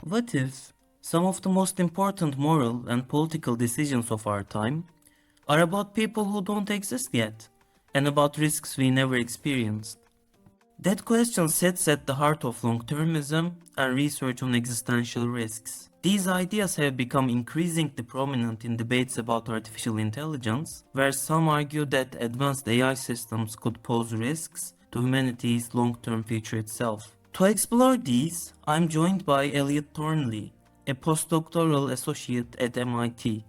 What if some of the most important moral and political decisions of our time are about people who don't exist yet, and about risks we never experienced? That question sits at the heart of long-termism and research on existential risks. These ideas have become increasingly prominent in debates about artificial intelligence, where some argue that advanced AI systems could pose risks to humanity's long-term future itself. To explore these, I'm joined by Elliott Thornley, a postdoctoral associate at MIT.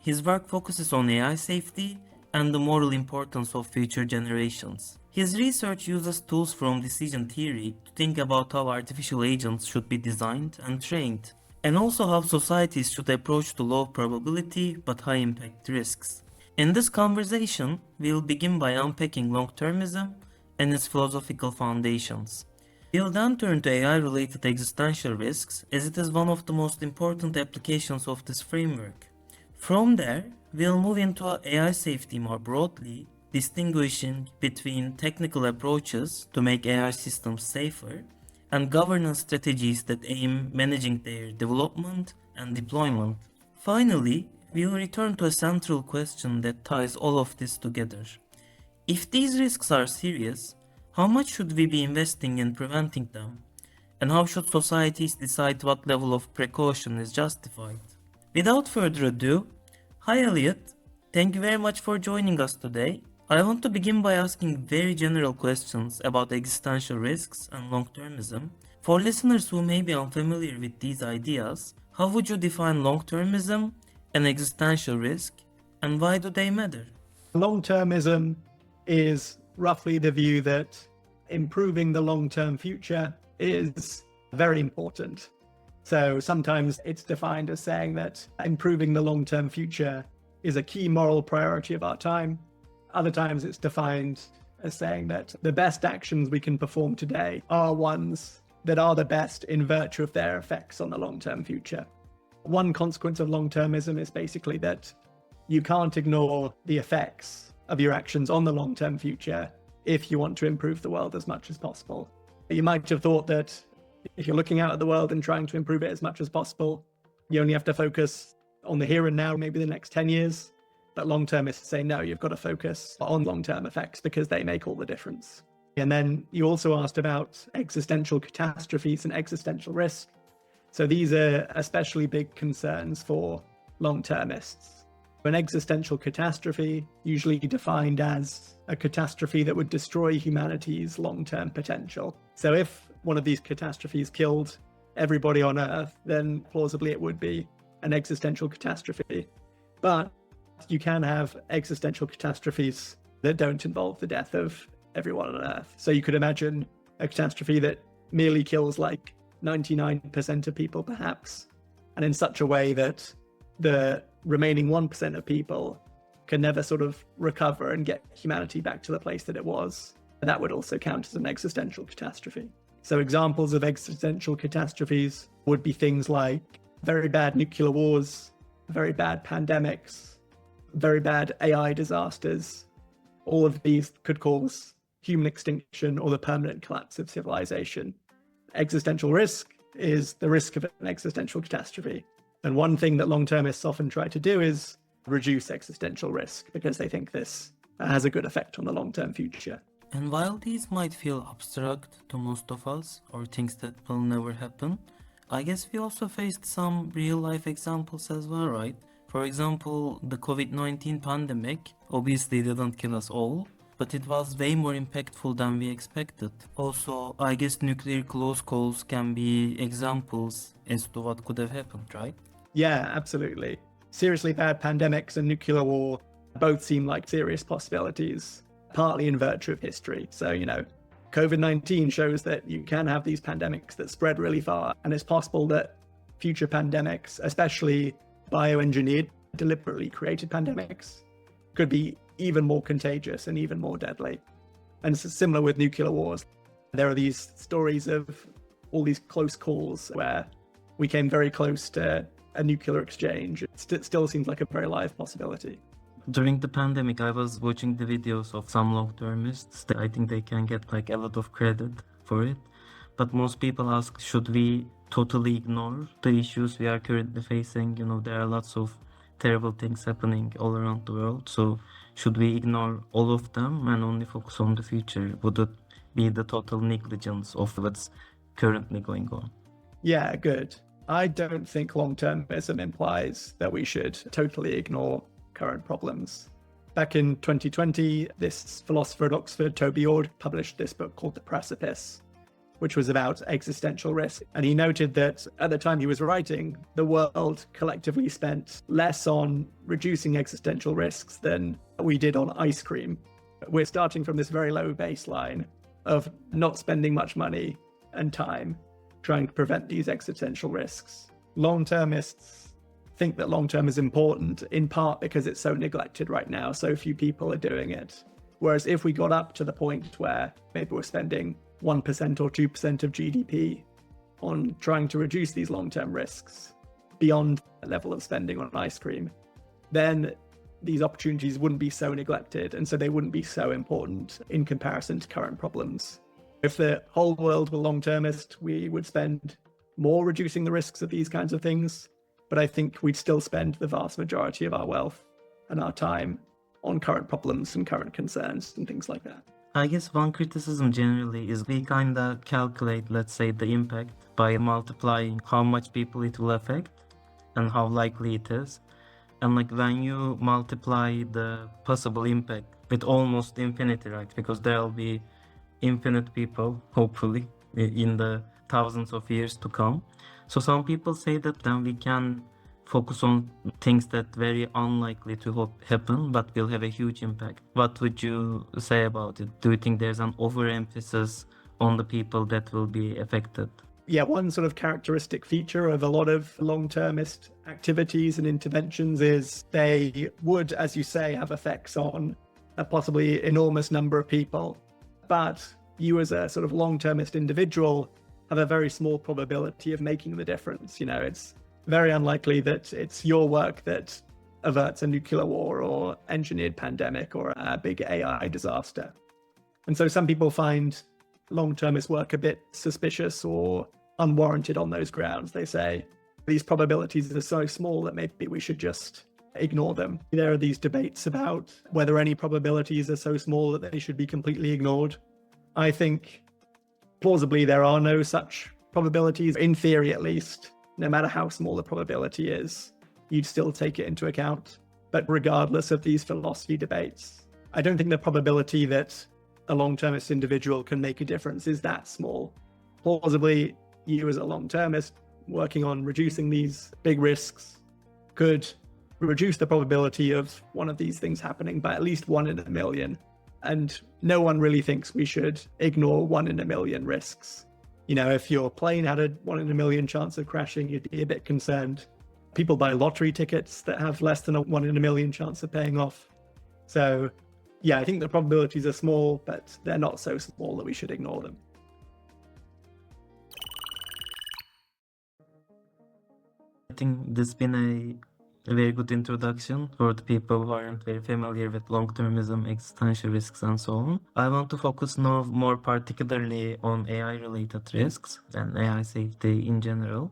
His work focuses on AI safety and the moral importance of future generations. His research uses tools from decision theory to think about how artificial agents should be designed and trained, and also how societies should approach the low probability but high impact risks. In this conversation, we'll begin by unpacking long-termism and its philosophical foundations. We'll then turn to AI-related existential risks, as it is one of the most important applications of this framework. From there, we'll move into AI safety more broadly, distinguishing between technical approaches to make AI systems safer and governance strategies that aim managing their development and deployment. Finally, we'll return to a central question that ties all of this together. If these risks are serious, how much should we be investing in preventing them? And how should societies decide what level of precaution is justified? Without further ado, hi Elliott, thank you very much for joining us today. I want to begin by asking very general questions about existential risks and long-termism. For listeners who may be unfamiliar with these ideas, how would you define long-termism and existential risk, and why do they matter? Long-termism is roughly the view that improving the long-term future is very important. So sometimes it's defined as saying that improving the long-term future is a key moral priority of our time. Other times it's defined as saying that the best actions we can perform today are ones that are the best in virtue of their effects on the long-term future. One consequence of long-termism is basically that you can't ignore the effects of your actions on the long-term future if you want to improve the world as much as possible. You might have thought that if you're looking out at the world and trying to improve it as much as possible, you only have to focus on the here and now, maybe the next 10 years. But long-termists say, no, you've got to focus on long-term effects because they make all the difference. And then you also asked about existential catastrophes and existential risk. So these are especially big concerns for long-termists. An existential catastrophe, usually defined as a catastrophe that would destroy humanity's long-term potential. So if one of these catastrophes killed everybody on Earth, then plausibly it would be an existential catastrophe. But you can have existential catastrophes that don't involve the death of everyone on Earth. So you could imagine a catastrophe that merely kills like 99% of people, perhaps, and in such a way that the remaining 1% of people can never sort of recover and get humanity back to the place that it was. And that would also count as an existential catastrophe. So examples of existential catastrophes would be things like very bad nuclear wars, very bad pandemics, very bad AI disasters. All of these could cause human extinction or the permanent collapse of civilization. Existential risk is the risk of an existential catastrophe. And one thing that long-termists often try to do is reduce existential risk because they think this has a good effect on the long-term future. And while these might feel abstract to most of us, or things that will never happen, I guess we also faced some real-life examples as well, right? For example, the COVID-19 pandemic obviously didn't kill us all, but it was way more impactful than we expected. Also, I guess nuclear close calls can be examples as to what could have happened, right? Yeah, absolutely. Seriously bad pandemics and nuclear war both seem like serious possibilities, partly in virtue of history. So, COVID-19 shows that you can have these pandemics that spread really far, and it's possible that future pandemics, especially bioengineered, deliberately created pandemics, could be even more contagious and even more deadly. And it's similar with nuclear wars. There are these stories of all these close calls where we came very close to a nuclear exchange. It still seems like a very live possibility. During the pandemic, I was watching the videos of some long-termists. I think they can get a lot of credit for it. But most people ask, should we totally ignore the issues we are currently facing? There are lots of terrible things happening all around the world. So should we ignore all of them and only focus on the future? Would it be the total negligence of what's currently going on? Yeah, good. I don't think long-termism implies that we should totally ignore current problems. Back in 2020, this philosopher at Oxford, Toby Ord, published this book called The Precipice, which was about existential risk. And he noted that at the time he was writing, the world collectively spent less on reducing existential risks than we did on ice cream. We're starting from this very low baseline of not spending much money and time trying to prevent these existential risks. Long-termists think that long-term is important, in part because it's so neglected right now. So few people are doing it. Whereas if we got up to the point where maybe we're spending 1% or 2% of GDP on trying to reduce these long-term risks beyond the level of spending on ice cream, then these opportunities wouldn't be so neglected, and so they wouldn't be so important in comparison to current problems. If the whole world were long-termist, we would spend more reducing the risks of these kinds of things, but I think we'd still spend the vast majority of our wealth and our time on current problems and current concerns and things like that. I guess one criticism generally is we kind of calculate, let's say, the impact by multiplying how much people it will affect and how likely it is. And like when you multiply the possible impact with almost infinity, right? Because there'll be infinite people, hopefully, in the thousands of years to come. So some people say that then we can focus on things that very unlikely to happen, but will have a huge impact. What would you say about it? Do you think there's an overemphasis on the people that will be affected? Yeah, one sort of characteristic feature of a lot of long-termist activities and interventions is they would, as you say, have effects on a possibly enormous number of people. But you as a sort of long-termist individual have a very small probability of making the difference. It's very unlikely that it's your work that averts a nuclear war or engineered pandemic or a big AI disaster. And so some people find long-termist work a bit suspicious or unwarranted on those grounds. They say these probabilities are so small that maybe we should just ignore them. There are these debates about whether any probabilities are so small that they should be completely ignored. I think plausibly there are no such probabilities, in theory at least. No matter how small the probability is, you'd still take it into account. But regardless of these philosophy debates, I don't think the probability that a long-termist individual can make a difference is that small. Plausibly, you as a long-termist working on reducing these big risks could reduce the probability of one of these things happening by at least 1 in a million. And no one really thinks we should ignore 1 in a million risks. If your plane had a 1 in a million chance of crashing, you'd be a bit concerned. People buy lottery tickets that have less than a 1 in a million chance of paying off. So yeah, I think the probabilities are small, but they're not so small that we should ignore them. I think this has been a very good introduction for the people who aren't very familiar with long-termism, existential risks, and so on. I want to focus now more particularly on AI-related risks and AI safety in general.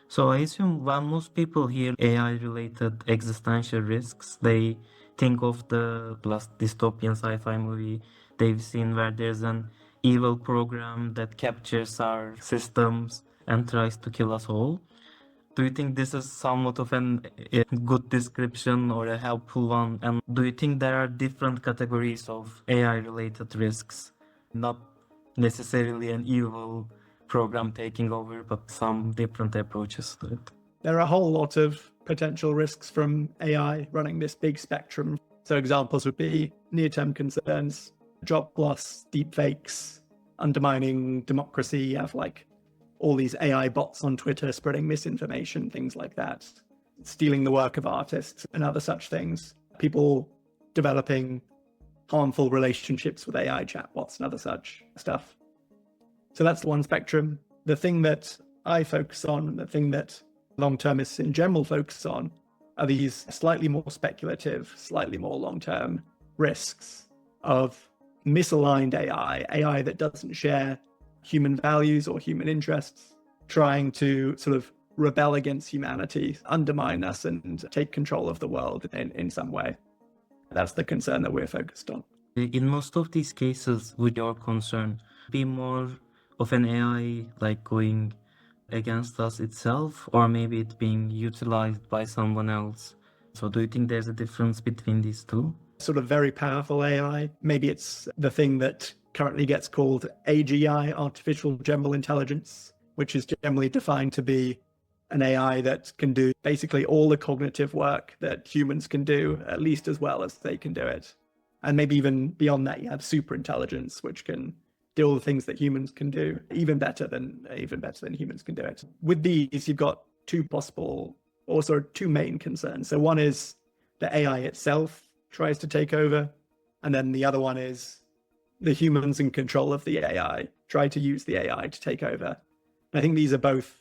So I assume when most people hear AI-related existential risks, they think of the last dystopian sci-fi movie they've seen where there's an evil program that captures our systems and tries to kill us all. Do you think this is somewhat of a good description or a helpful one? And do you think there are different categories of AI-related risks? Not necessarily an evil program taking over, but some different approaches to it. There are a whole lot of potential risks from AI running this big spectrum. So examples would be near-term concerns, job loss, deepfakes, undermining democracy. You have all these AI bots on Twitter spreading misinformation, things like that, stealing the work of artists and other such things. People developing harmful relationships with AI chatbots and other such stuff. So that's one spectrum. The thing that I focus on, the thing that long-termists in general focus on, are these slightly more speculative, slightly more long-term risks of misaligned AI that doesn't share human values or human interests, trying to sort of rebel against humanity, undermine us, and take control of the world in some way. That's the concern that we're focused on. In most of these cases, would your concern be more of an AI like going against us itself, or maybe it being utilized by someone else? So do you think there's a difference between these two? Sort of very powerful AI. Maybe it's the thing that currently gets called AGI, artificial general intelligence, which is generally defined to be an AI that can do basically all the cognitive work that humans can do, at least as well as they can do it. And maybe even beyond that, you have super intelligence, which can do all the things that humans can do, even better than humans can do it. With these, you've got two main concerns. So one is the AI itself tries to take over, and then the other one is the humans in control of the AI try to use the AI to take over. And I think these are both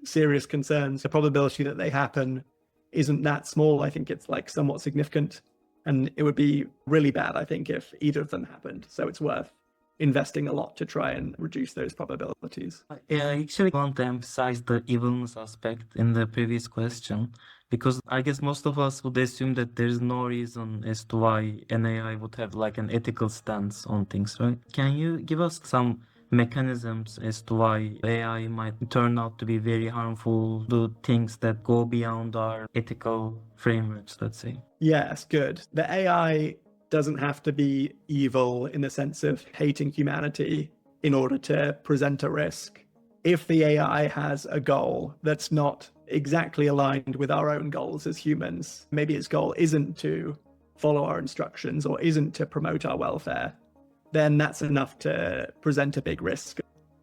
serious concerns. The probability that they happen isn't that small. I think it's like somewhat significant, and it would be really bad, I think, if either of them happened. So it's worth investing a lot to try and reduce those probabilities. I actually want to emphasize the evilness aspect in the previous question, because I guess most of us would assume that there's no reason as to why an AI would have like an ethical stance on things, right? Can you give us some mechanisms as to why AI might turn out to be very harmful, do things that go beyond our ethical frameworks, let's say? Yes, good. The AI doesn't have to be evil in the sense of hating humanity in order to present a risk. If the AI has a goal that's not exactly aligned with our own goals as humans, maybe its goal isn't to follow our instructions or isn't to promote our welfare, then that's enough to present a big risk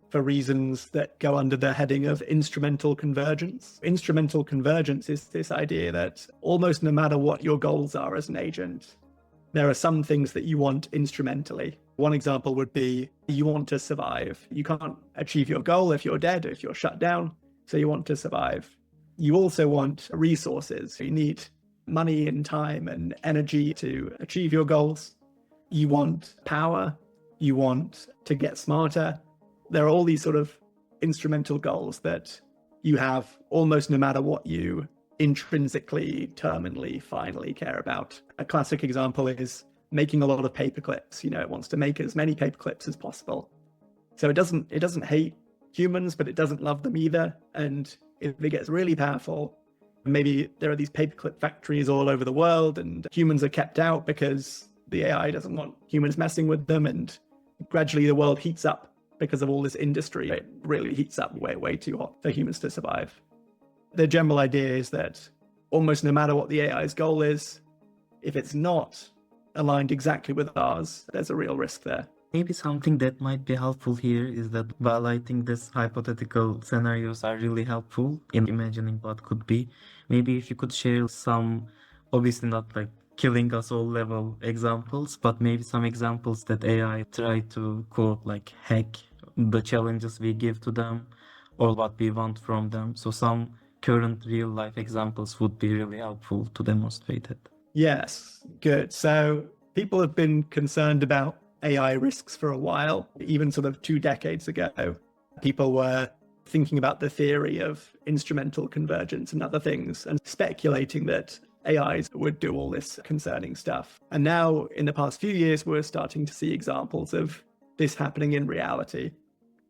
for reasons that go under the heading of instrumental convergence. Instrumental convergence is this idea that almost no matter what your goals are as an agent, there are some things that you want instrumentally. One example would be you want to survive. You can't achieve your goal if you're dead, if you're shut down, so you want to survive. You also want resources. You need money and time and energy to achieve your goals. You want power. You want to get smarter. There are all these sort of instrumental goals that you have almost no matter what you intrinsically, terminally, finally care about. A classic example is making a lot of paper clips. It wants to make as many paper clips as possible. So it doesn't hate humans, but it doesn't love them either. And if it gets really powerful, maybe there are these paperclip factories all over the world and humans are kept out because the AI doesn't want humans messing with them, and gradually the world heats up because of all this industry. It really heats up way too hot for humans to survive. The general idea is that almost no matter what the AI's goal is, if it's not aligned exactly with ours, there's a real risk there. Maybe something that might be helpful here is that while I think these hypothetical scenarios are really helpful in imagining what could be, maybe if you could share some, obviously not like killing us all level examples, but maybe some examples that AI try to quote like hack the challenges we give to them or what we want from them. So some current real life examples would be really helpful to demonstrate it. Yes, good. So people have been concerned about AI risks for a while, even sort of 2 decades ago. People were thinking about the theory of instrumental convergence and other things and speculating that AIs would do all this concerning stuff. And now in the past few years, we're starting to see examples of this happening in reality.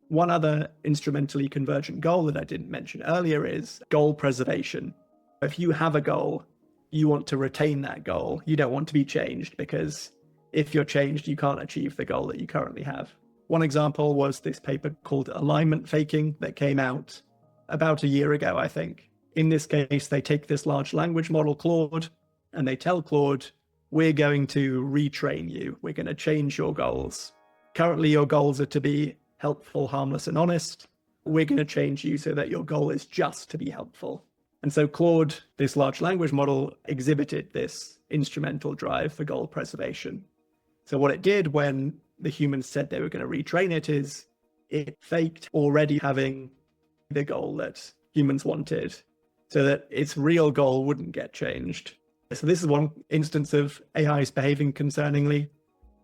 One other instrumentally convergent goal that I didn't mention earlier is goal preservation. If you have a goal, you want to retain that goal. You don't want to be changed, because if you're changed, you can't achieve the goal that you currently have. One example was this paper called alignment faking that came out about a year ago, I think. In this case, they take this large language model, Claude, and they tell Claude, we're going to retrain you. We're going to change your goals. Currently, your goals are to be helpful, harmless, and honest. We're going to change you so that your goal is just to be helpful. And so Claude, this large language model, exhibited this instrumental drive for goal preservation. So what it did when the humans said they were going to retrain it is it faked already having the goal that humans wanted so that its real goal wouldn't get changed. So this is one instance of AIs behaving concerningly.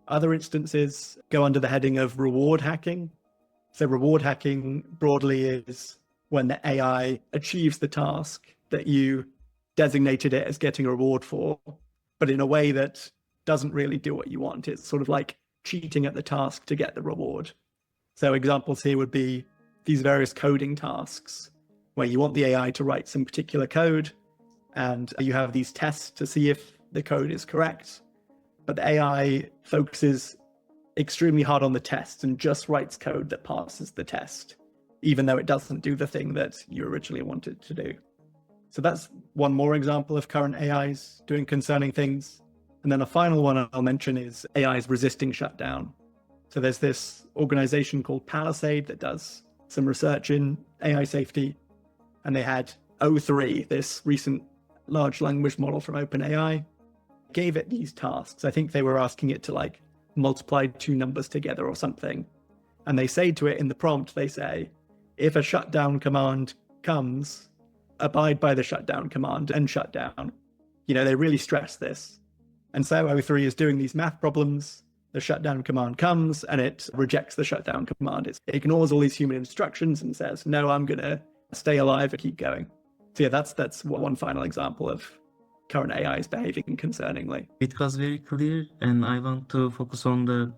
Other instances go under the heading of reward hacking. So reward hacking broadly is when the AI achieves the task that you designated it as getting a reward for, but in a way that doesn't really do what you want. It's sort of like cheating at the task to get the reward. So examples here would be these various coding tasks where you want the AI to write some particular code, and you have these tests to see if the code is correct, but the AI focuses extremely hard on the tests and just writes code that passes the test, even though it doesn't do the thing that you originally wanted to do. So that's one more example of current AIs doing concerning things. And then a final one I'll mention is AIs resisting shutdown. So there's this organization called Palisade that does some research in AI safety. And they had 𝗏3, this recent large language model from OpenAI, gave it these tasks. I think they were asking it to like multiply two numbers together or something. And they say to it in the prompt, they say, if a shutdown command comes, abide by the shutdown command and shut down. You know, they really stress this. And so 𝗏3 is doing these math problems. The shutdown command comes and it rejects the shutdown command. It ignores all these human instructions and says, no, I'm going to stay alive and keep going. So yeah, that's one final example of current AIs behaving concerningly. It was very clear, and I want to focus on the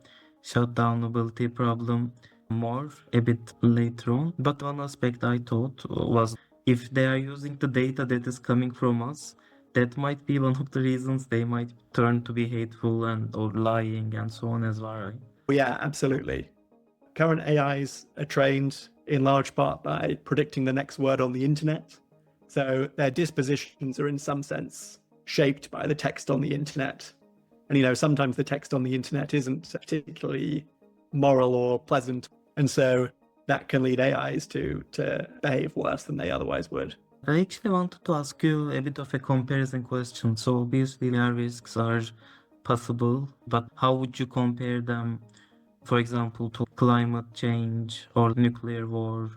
shutdownability problem more a bit later on. But one aspect I thought was, if they are using the data that is coming from us, that might be one of the reasons they might turn to be hateful and or lying and so on as well, right? Yeah, absolutely. Current AIs are trained in large part by predicting the next word on the internet. So their dispositions are in some sense shaped by the text on the internet. And, you know, sometimes the text on the internet isn't particularly moral or pleasant. And so that can lead AIs to behave worse than they otherwise would. I actually wanted to ask you a bit of a comparison question. So obviously their risks are possible, but how would you compare them, for example, to climate change or nuclear war?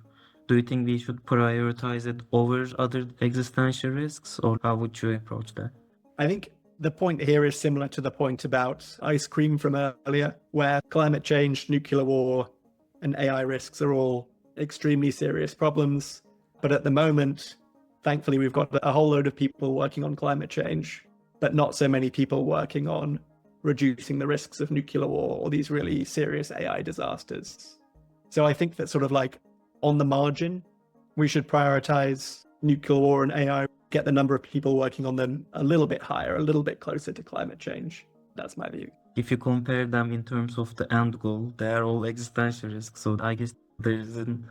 Do you think we should prioritize it over other existential risks, or how would you approach that? I think the point here is similar to the point about ice cream from earlier, where climate change, nuclear war, and AI risks are all extremely serious problems. But at the moment, thankfully, we've got a whole load of people working on climate change, but not so many people working on reducing the risks of nuclear war or these really serious AI disasters. So I think that sort of like on the margin, we should prioritize nuclear war and AI, get the number of people working on them a little bit higher, a little bit closer to climate change. That's my view. If you compare them in terms of the end goal, they are all existential risks. So I guess there isn't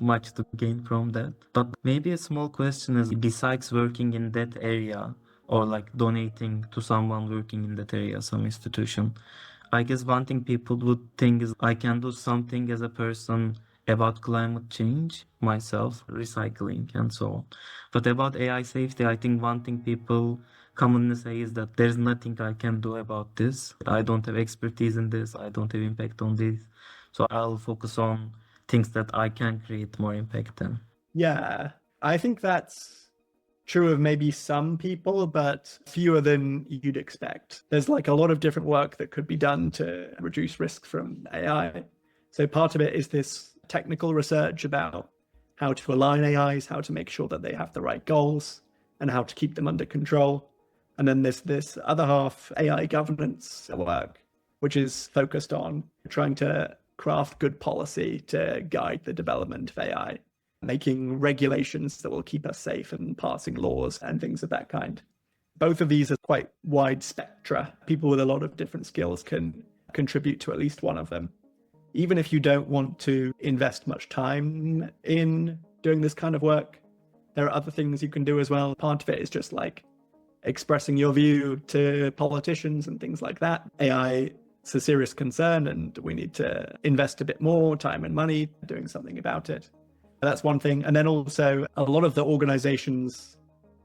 much to gain from that. But maybe a small question is, besides working in that area or like donating to someone working in that area, some institution, I guess one thing people would think is I can do something as a person about climate change myself, recycling and so on. But about AI safety, I think one thing people commonly say is that there's nothing I can do about this. I don't have expertise in this. I don't have impact on this. So I'll focus on things that I can create more impact in. Yeah, I think that's true of maybe some people, but fewer than you'd expect. There's like a lot of different work that could be done to reduce risk from AI. So part of it is this technical research about how to align AIs, how to make sure that they have the right goals, and how to keep them under control. And then there's this other half, AI governance work, which is focused on trying to craft good policy to guide the development of AI, making regulations that will keep us safe and passing laws and things of that kind. Both of these are quite wide spectra. People with a lot of different skills can contribute to at least one of them. Even if you don't want to invest much time in doing this kind of work, there are other things you can do as well. Part of it is just like expressing your view to politicians and things like that. AI is a serious concern and we need to invest a bit more time and money doing something about it. That's one thing. And then also a lot of the organizations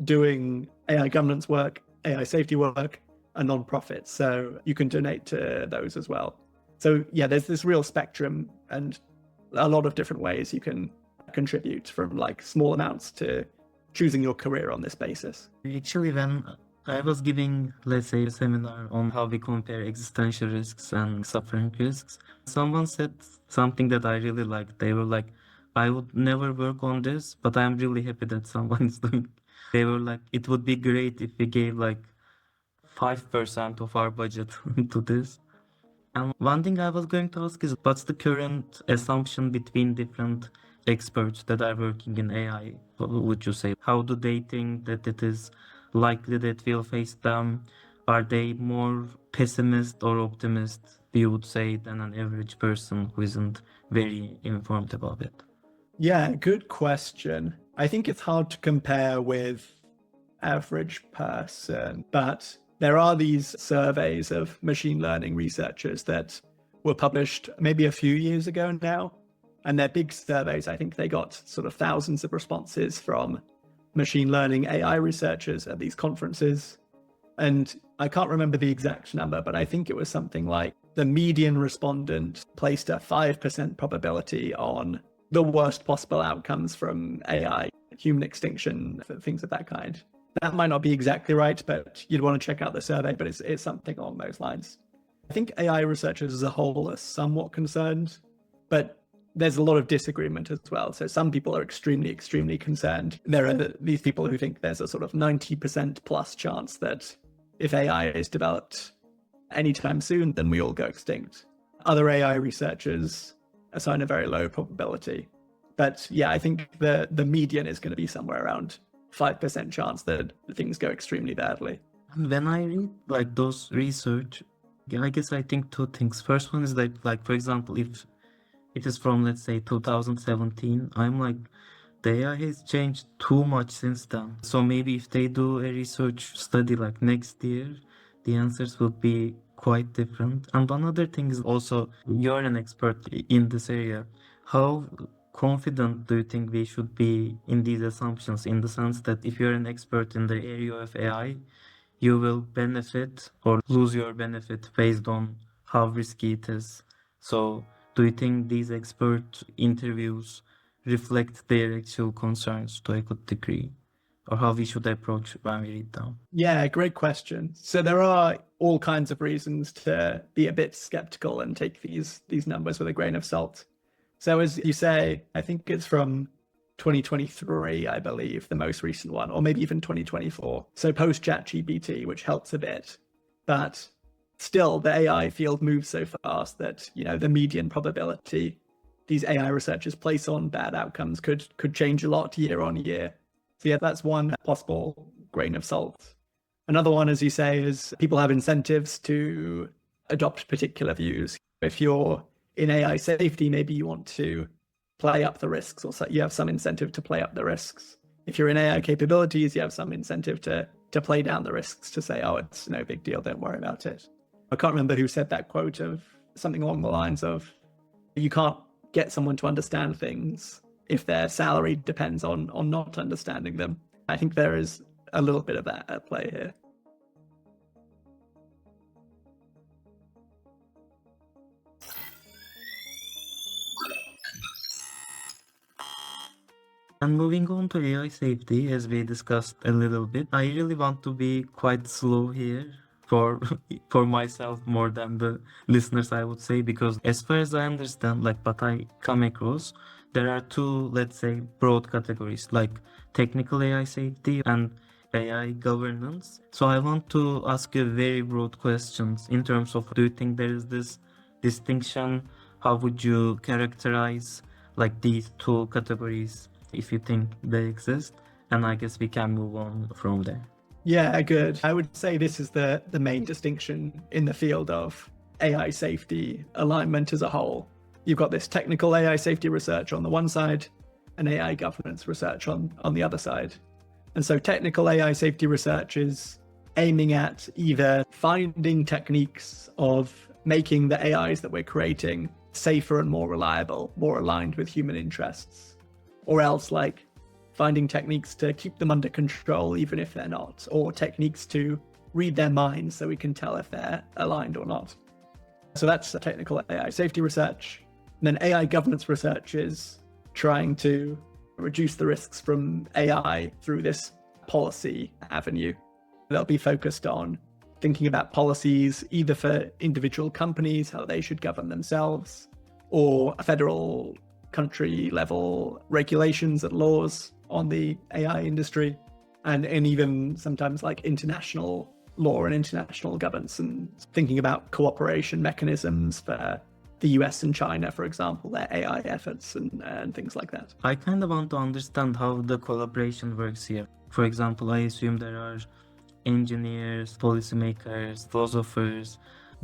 doing AI governance work, AI safety work are non-profits. So you can donate to those as well. So yeah, there's this real spectrum and a lot of different ways you can contribute, from like small amounts to choosing your career on this basis. Actually, when I was giving, let's say, a seminar on how we compare existential risks and suffering risks, someone said something that I really liked. They were like, I would never work on this, but I'm really happy that someone is doing. They were like, it would be great if we gave like 5% of our budget to this. And one thing I was going to ask is, what's the current assumption between different experts that are working in AI? What would you say? How do they think that it is likely that we'll face them? Are they more pessimist or optimist, you would say, than an average person who isn't very informed about it? Yeah, good question. I think it's hard to compare with average person, but there are these surveys of machine learning researchers that were published maybe a few years ago now. And they're big surveys. I think they got sort of thousands of responses from machine learning AI researchers at these conferences. And I can't remember the exact number, but I think it was something like the median respondent placed a 5% probability on the worst possible outcomes from AI, human extinction, things of that kind. That might not be exactly right, but you'd want to check out the survey, but it's something along those lines. I think AI researchers as a whole are somewhat concerned, but there's a lot of disagreement as well. So some people are extremely concerned. There are these people who think there's a sort of 90% plus chance that if AI is developed anytime soon, then we all go extinct. Other AI researchers assign a very low probability. But yeah, I think the median is going to be somewhere around 5% chance that things go extremely badly. When I read like those research, I guess I think two things. First one is like for example, if it is from, let's say, 2017, I'm like, the AI has changed too much since then. So maybe if they do a research study like next year, the answers will be quite different. And one other thing is also, you're an expert in this area. How confident do you think we should be in these assumptions, in the sense that if you're an expert in the area of AI, you will benefit or lose your benefit based on how risky it is? So do you think these expert interviews reflect their actual concerns to a good degree, or how we should approach when we read them? Yeah, great question. So there are all kinds of reasons to be a bit skeptical and take these numbers with a grain of salt. So as you say, I think it's from 2023, I believe, the most recent one, or maybe even 2024. So post ChatGPT, which helps a bit. But still, the AI field moves so fast that, the median probability these AI researchers place on bad outcomes could change a lot year on year. So yeah, that's one possible grain of salt. Another one, as you say, is people have incentives to adopt particular views. If you're in AI safety, maybe you want to play up the risks, or so you have some incentive to play up the risks. If you're in AI capabilities, you have some incentive to play down the risks, to say, oh, it's no big deal, don't worry about it. I can't remember who said that quote, of something along the lines of, you can't get someone to understand things if their salary depends on not understanding them. I think there is a little bit of that at play here. And moving on to AI safety, as we discussed a little bit, I really want to be quite slow here for myself more than the listeners, I would say, because as far as I understand, like what I come across, there are two, let's say, broad categories, like technical AI safety and AI governance. So I want to ask you very broad questions in terms of, do you think there is this distinction? How would you characterize like these two categories, if you think they exist? And I guess we can move on from there. Yeah, good. I would say this is the main distinction in the field of AI safety alignment as a whole. You've got this technical AI safety research on the one side and AI governance research on the other side. And so technical AI safety research is aiming at either finding techniques of making the AIs that we're creating safer and more reliable, more aligned with human interests, or else like finding techniques to keep them under control even if they're not, or techniques to read their minds so we can tell if they're aligned or not. So that's technical AI safety research. And then AI governance research is trying to reduce the risks from AI through this policy avenue. They'll be focused on thinking about policies either for individual companies, how they should govern themselves, or federal country level regulations and laws on the AI industry, and even sometimes like international law and international governance, and thinking about cooperation mechanisms for the US and China, for example, their AI efforts and things like that. I kind of want to understand how the collaboration works here. For example, I assume there are engineers, policymakers, philosophers.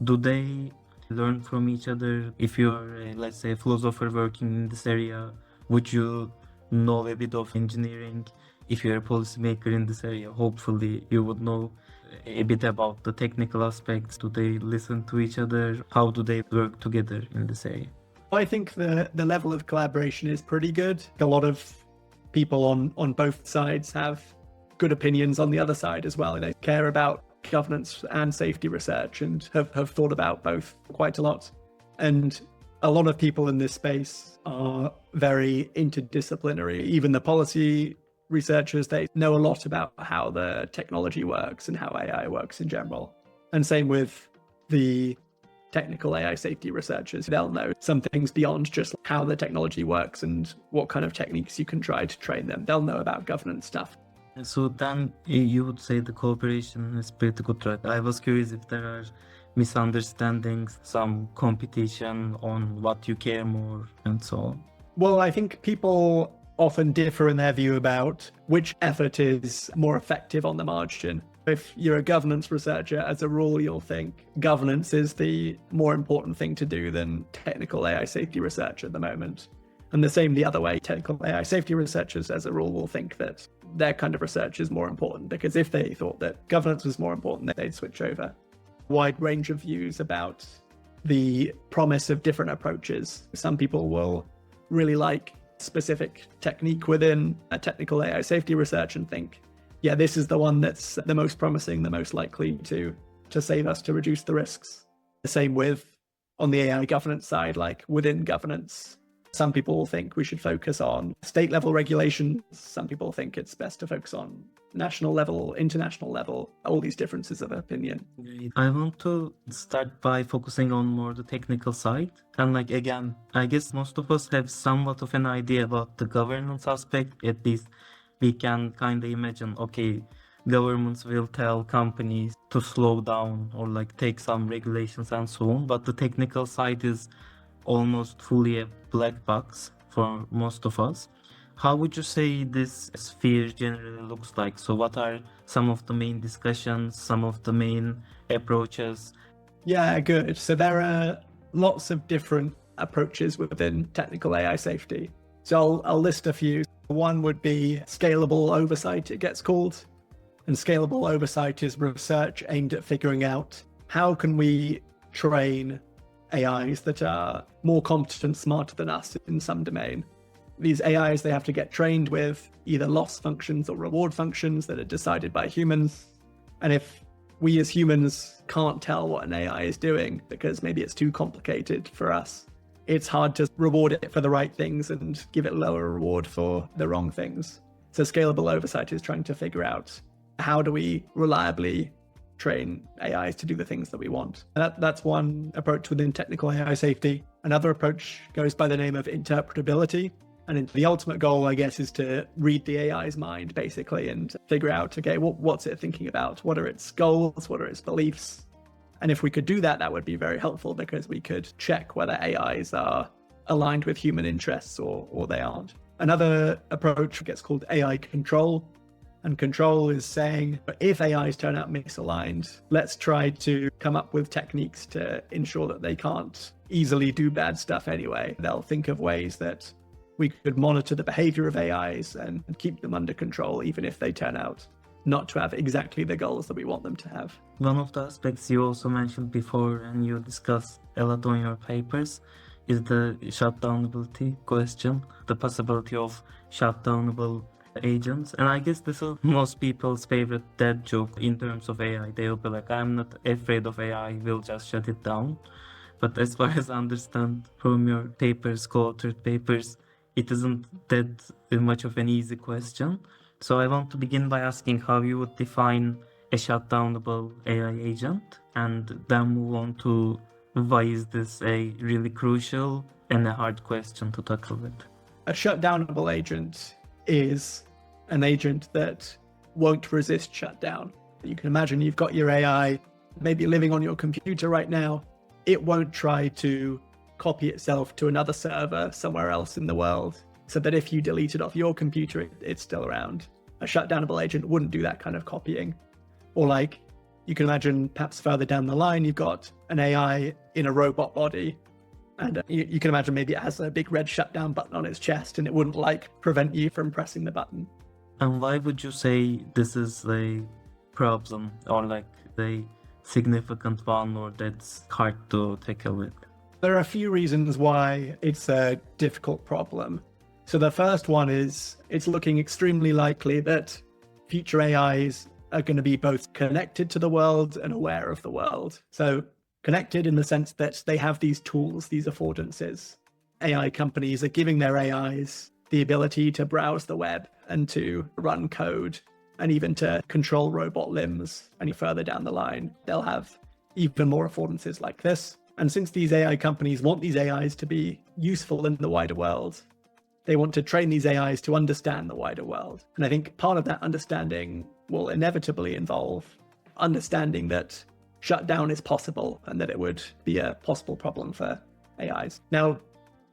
Do they learn from each other? If you're, let's say, a philosopher working in this area, would you know a bit of engineering? If you're a policymaker in this area, hopefully you would know a bit about the technical aspects. Do they listen to each other? How do they work together in this area? I think the level of collaboration is pretty good. A lot of people on both sides have good opinions on the other side as well. They care about governance and safety research and have thought about both quite a lot. And a lot of people in this space are very interdisciplinary. Even the policy researchers, they know a lot about how the technology works and how AI works in general. And same with the technical AI safety researchers. They'll know some things beyond just how the technology works and what kind of techniques you can try to train them. They'll know about governance stuff. So then you would say the cooperation is pretty good, right? I was curious if there are misunderstandings, some competition on what you care more and so on. Well, I think people often differ in their view about which effort is more effective on the margin. If you're a governance researcher, as a rule, you'll think governance is the more important thing to do than technical AI safety research at the moment. And the same the other way. Technical AI safety researchers, as a rule, will think that their kind of research is more important, because if they thought that governance was more important, they'd switch over. Wide range of views about the promise of different approaches. Some people will really like specific technique within a technical AI safety research and think, yeah, this is the one that's the most promising, the most likely to save us, to reduce the risks. The same with on the AI governance side, like within governance, some people think we should focus on state level regulations. Some people think it's best to focus on national level, international level, all these differences of opinion. I want to start by focusing on more the technical side. And again, I guess most of us have somewhat of an idea about the governance aspect. At least we can kind of imagine, okay, governments will tell companies to slow down or take some regulations and so on. But the technical side is almost fully a black box for most of us. How would you say this sphere generally looks like? So what are some of the main discussions, some of the main approaches? Yeah, good. So there are lots of different approaches within technical AI safety. So I'll list a few. One would be scalable oversight, it gets called. And scalable oversight is research aimed at figuring out how can we train AIs that are more competent, smarter than us in some domain. These AIs, they have to get trained with either loss functions or reward functions that are decided by humans. And if we as humans can't tell what an AI is doing because maybe it's too complicated for us, it's hard to reward it for the right things and give it lower reward for the wrong things. So scalable oversight is trying to figure out how do we reliably train AIs to do the things that we want. That's one approach within technical AI safety. Another approach goes by the name of interpretability. And the ultimate goal, I guess, is to read the AI's mind, basically, and figure out, okay, what's it thinking about? What are its goals? What are its beliefs? And if we could do that, that would be very helpful, because we could check whether AIs are aligned with human interests or they aren't. Another approach gets called AI control. And control is saying, if AIs turn out misaligned, let's try to come up with techniques to ensure that they can't easily do bad stuff anyway. They'll think of ways that we could monitor the behavior of AIs and keep them under control, even if they turn out not to have exactly the goals that we want them to have. One of the aspects you also mentioned before, and you discussed a lot on your papers, is the shutdownability question, the possibility of shutdownable agents. And I guess this is most people's favorite dead joke in terms of AI. They will be like, I'm not afraid of AI, we'll just shut it down. But as far as I understand from your papers, co-authored papers, it isn't that much of an easy question. So I want to begin by asking how you would define a shutdownable AI agent, and then move on to why is this a really crucial and a hard question to tackle with. A shutdownable agent is an agent that won't resist shutdown. You can imagine you've got your AI maybe living on your computer right now. It won't try to copy itself to another server somewhere else in the world, so that if you delete it off your computer, it's still around. A shutdownable agent wouldn't do that kind of copying. Or like, you can imagine perhaps further down the line, you've got an AI in a robot body, and you can imagine maybe it has a big red shutdown button on its chest, and it wouldn't like prevent you from pressing the button. And why would you say this is a problem, or like a significant one, or that's hard to tackle with? There are a few reasons why it's a difficult problem. So the first one is it's looking extremely likely that future AIs are going to be both connected to the world and aware of the world. So connected in the sense that they have these tools, these affordances. AI companies are giving their AIs the ability to browse the web and to run code and even to control robot limbs. Any further down the line, they'll have even more affordances like this. And since these AI companies want these AIs to be useful in the wider world, they want to train these AIs to understand the wider world. And I think part of that understanding will inevitably involve understanding that shutdown is possible and that it would be a possible problem for AIs. Now,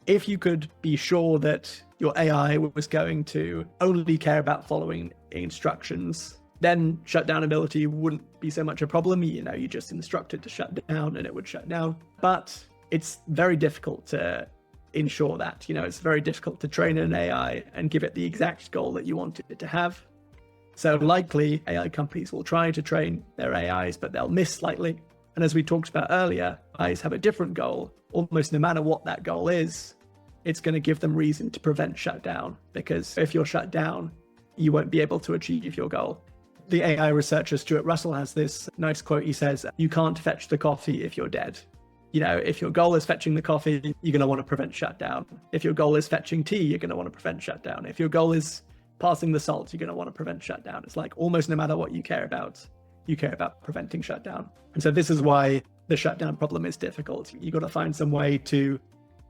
if you could be sure that your AI was going to only care about following instructions, then shutdownability wouldn't be so much a problem. You just instruct it to shut down and it would shut down. But it's very difficult to ensure that. It's very difficult to train an AI and give it the exact goal that you want it to have. So likely AI companies will try to train their AIs, but they'll miss slightly. And as we talked about earlier, AIs have a different goal. Almost no matter what that goal is, it's going to give them reason to prevent shutdown, because if you're shut down, you won't be able to achieve your goal. The AI researcher Stuart Russell has this nice quote. He says, "You can't fetch the coffee if you're dead." If your goal is fetching the coffee, you're going to want to prevent shutdown. If your goal is fetching tea, you're going to want to prevent shutdown. If your goal is passing the salt, you're going to want to prevent shutdown. It's like almost no matter what you care about preventing shutdown. And so this is why the shutdown problem is difficult. You've got to find some way to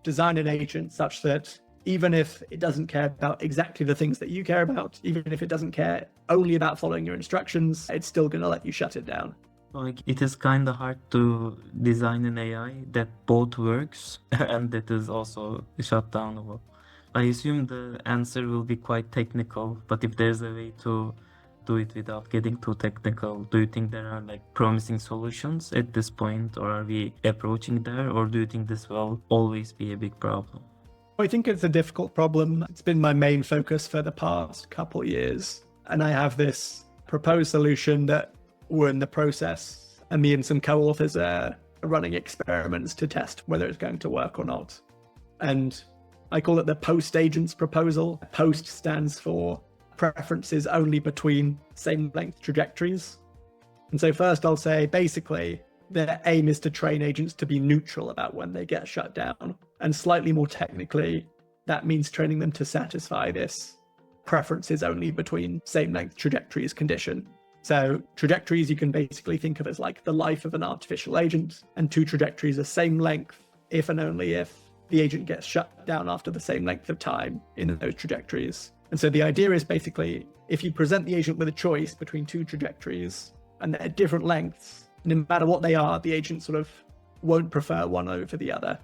design an agent such that even if it doesn't care about exactly the things that you care about, even if it doesn't care only about following your instructions, it's still going to let you shut it down. Like, it is kind of hard to design an AI that both works and that is also shutdownable. I assume the answer will be quite technical, but if there's a way to do it without getting too technical, do you think there are promising solutions at this point, or are we approaching there, or do you think this will always be a big problem? I think it's a difficult problem. It's been my main focus for the past couple of years, and I have this proposed solution that we're in the process, and me and some co-authors are running experiments to test whether it's going to work or not. And I call it the post agents proposal. Post stands for preferences only between same length trajectories. And so first I'll say basically their aim is to train agents to be neutral about when they get shut down. And slightly more technically, that means training them to satisfy this preferences only between same length trajectories condition. So trajectories you can basically think of as like the life of an artificial agent, and two trajectories are same length if and only if the agent gets shut down after the same length of time in those trajectories. And so the idea is basically, if you present the agent with a choice between two trajectories and they're different lengths, no matter what they are, the agent sort of won't prefer one over the other.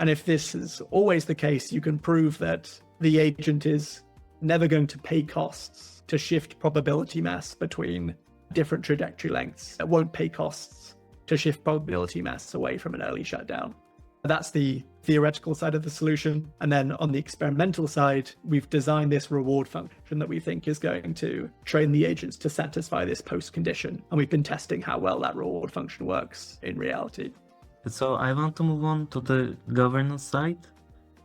And if this is always the case, you can prove that the agent is never going to pay costs to shift probability mass between different trajectory lengths. It won't pay costs to shift probability mass away from an early shutdown. That's the theoretical side of the solution. And then on the experimental side, we've designed this reward function that we think is going to train the agents to satisfy this post condition. And we've been testing how well that reward function works in reality. So I want to move on to the governance side.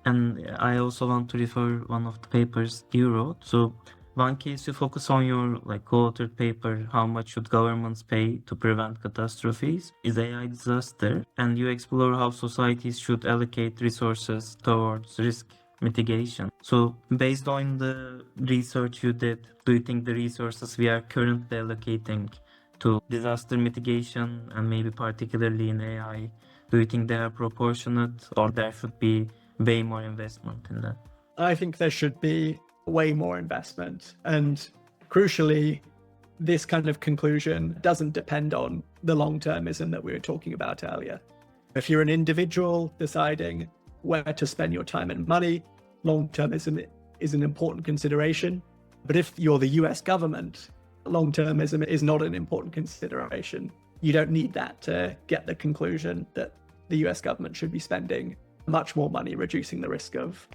And I also want to refer one of the papers you wrote. So one case you focus on your co-authored paper, How Much Should Governments Pay to Prevent Catastrophes, is AI disaster, and you explore how societies should allocate resources towards risk mitigation. So based on the research you did, do you think the resources we are currently allocating to disaster mitigation, and maybe particularly in AI, do you think they are proportionate, or there should be way more investment in that? I think there should be way more investment. And crucially, this kind of conclusion doesn't depend on the long-termism that we were talking about earlier. If you're an individual deciding where to spend your time and money, long-termism is an important consideration. But if you're the US government, long-termism is not an important consideration. You don't need that to get the conclusion that the US government should be spending much more money reducing the risk of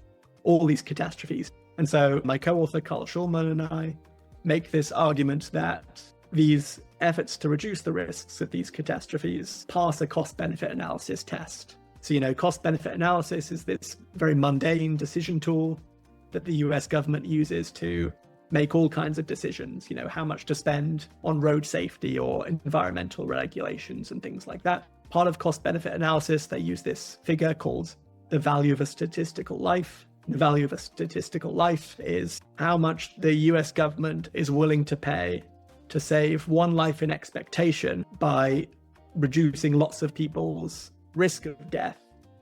all these catastrophes. And so my co-author Carl Schulman and I make this argument that these efforts to reduce the risks of these catastrophes pass a cost-benefit analysis test. So, cost-benefit analysis is this very mundane decision tool that the US government uses to make all kinds of decisions, how much to spend on road safety or environmental regulations and things like that. Part of cost-benefit analysis, they use this figure called the value of a statistical life. The value of a statistical life is how much the US government is willing to pay to save one life in expectation by reducing lots of people's risk of death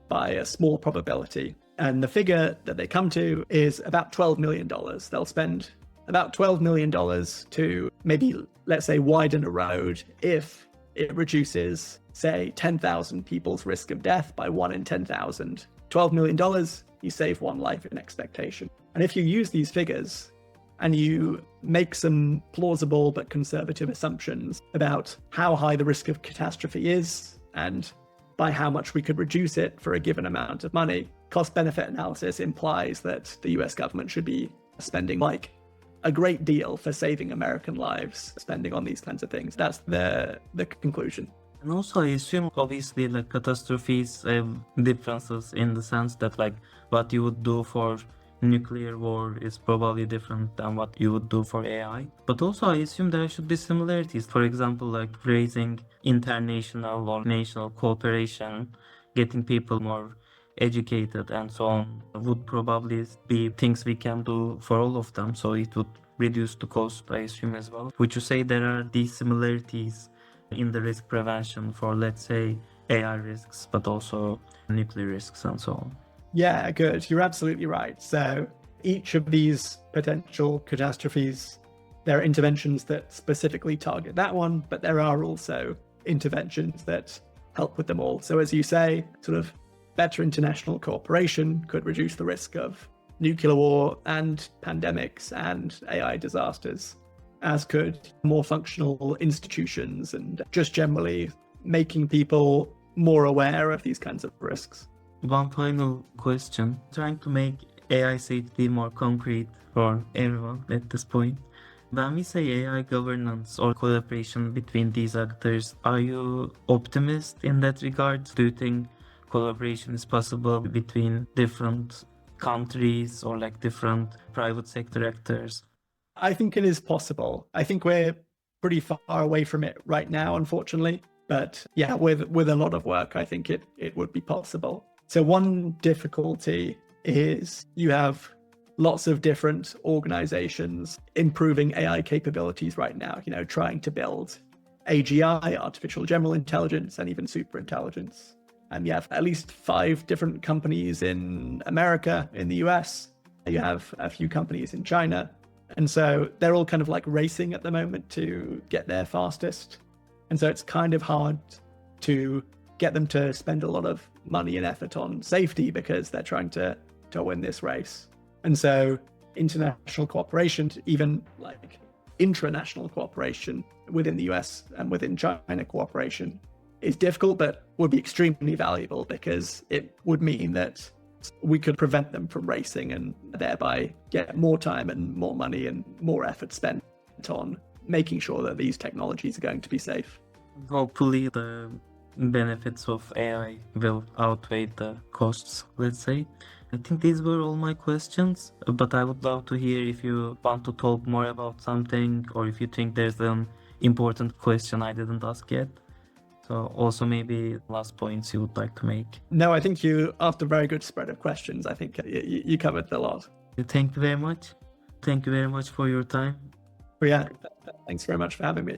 by a small probability. And the figure that they come to is about $12 million. They'll spend about $12 million to maybe, let's say, widen a road if it reduces, say, 10,000 people's risk of death by 1 in 10,000. $12 million, you save one life in expectation. And if you use these figures and you make some plausible but conservative assumptions about how high the risk of catastrophe is and by how much we could reduce it for a given amount of money, cost-benefit analysis implies that the US government should be spending a great deal for saving American lives, spending on these kinds of things. That's the conclusion. And also, I assume, obviously, catastrophes have differences in the sense that, what you would do for nuclear war is probably different than what you would do for AI. But also, I assume there should be similarities. For example, raising international or national cooperation, getting people more educated and so on would probably be things we can do for all of them. So it would reduce the cost, I assume, as well. Would you say there are these similarities in the risk prevention for, let's say, AI risks, but also nuclear risks and so on? Yeah, good. You're absolutely right. So each of these potential catastrophes, there are interventions that specifically target that one, but there are also interventions that help with them all. So as you say, sort of better international cooperation could reduce the risk of nuclear war and pandemics and AI disasters, as could more functional institutions and just generally making people more aware of these kinds of risks. One final question. Trying to make AI safety more concrete for everyone at this point. When we say AI governance or collaboration between these actors, are you optimist in that regard? Do you think collaboration is possible between different countries or different private sector actors? I think it is possible. I think we're pretty far away from it right now, unfortunately. But yeah, with a lot of work, I think it would be possible. So one difficulty is you have lots of different organizations improving AI capabilities right now, trying to build AGI, artificial general intelligence, and even superintelligence. And you have at least 5 different companies in America, in the US. You have a few companies in China. And so they're all kind of racing at the moment to get there fastest. And so it's kind of hard to get them to spend a lot of money and effort on safety because they're trying to win this race. And so international cooperation, even intranational cooperation within the US and within China cooperation is difficult, but would be extremely valuable because it would mean that we could prevent them from racing and thereby get more time and more money and more effort spent on making sure that these technologies are going to be safe. Hopefully the benefits of AI will outweigh the costs, let's say. I think these were all my questions, but I would love to hear if you want to talk more about something or if you think there's an important question I didn't ask yet. So also maybe last points you would like to make. No, I think you asked a very good spread of questions. I think you covered a lot. Thank you very much. Thank you very much for your time. Yeah, thanks very much for having me.